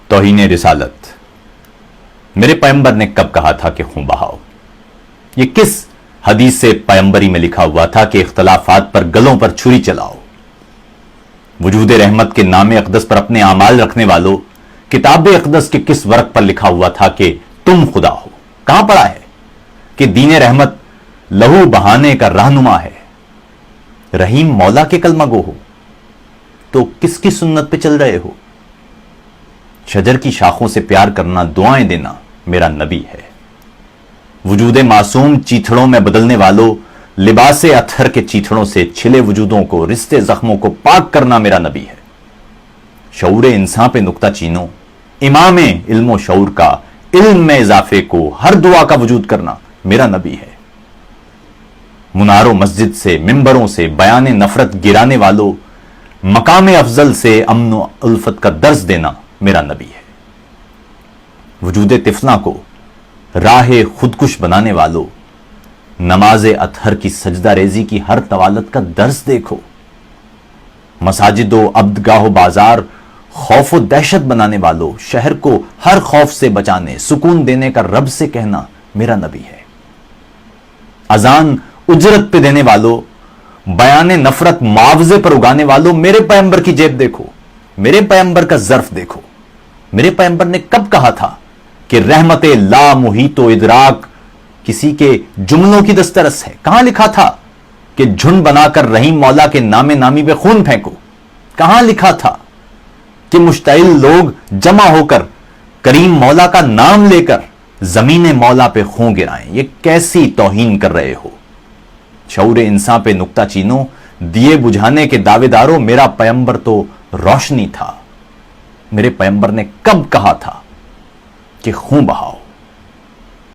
توہین رسالت۔ میرے پیغمبر نے کب کہا تھا کہ خون بہاؤ؟ یہ کس حدیث سے پیغمبری میں لکھا ہوا تھا کہ اختلافات پر گلوں پر چھری چلاؤ؟ وجود رحمت کے نام اقدس پر اپنے اعمال رکھنے والوں، کتاب اقدس کے کس ورق پر لکھا ہوا تھا کہ تم خدا ہو؟ کہاں پڑھا ہے کہ دین رحمت لہو بہانے کا رہنما ہے؟ رحیم مولا کے کلمہ گو ہو تو کس کی سنت پہ چل رہے ہو؟ شجر کی شاخوں سے پیار کرنا، دعائیں دینا میرا نبی ہے۔ وجود معصوم چیتھڑوں میں بدلنے والوں، لباس اطہر کے چیتھڑوں سے چھلے وجودوں کو، رشتے زخموں کو پاک کرنا میرا نبی ہے۔ شعور انسان پہ نکتہ چینوں، امام علم و شعور کا، علم میں اضافے کو، ہر دعا کا وجود کرنا میرا نبی ہے۔ منار و مسجد سے، ممبروں سے بیان نفرت گرانے والوں، مقام افضل سے امن و الفت کا درس دینا میرا نبی ہے۔ وجود طفلاں کو راہ خودکش بنانے والوں، نماز اطہر کی سجدہ ریزی کی ہر طوالت کا درس دیکھو۔ مساجد و عبدگاہ و بازار خوف و دہشت بنانے والوں، شہر کو ہر خوف سے بچانے، سکون دینے کا رب سے کہنا میرا نبی ہے۔ اذان اجرت پہ دینے والوں، بیان نفرت معاوضے پر اگانے والوں، میرے پیغمبر کی جیب دیکھو، میرے پیغمبر کا ظرف دیکھو۔ میرے پیغمبر نے کب کہا تھا کہ رحمت لا محیط و ادراک کسی کے جملوں کی دسترس ہے؟ کہاں لکھا تھا کہ جھنڈ بنا کر رحیم مولا کے نام نامی پہ خون پھینکو؟ کہاں لکھا تھا کہ مشتعل لوگ جمع ہو کر کریم مولا کا نام لے کر زمین مولا پہ خون گرائیں؟ یہ کیسی توہین کر رہے ہو؟ شعور انسان پہ نکتہ چینوں، دیے بجھانے کے دعوے داروں، میرا پیغمبر تو روشنی تھا۔ میرے پیغمبر نے کب کہا تھا کہ خون بہاؤ؟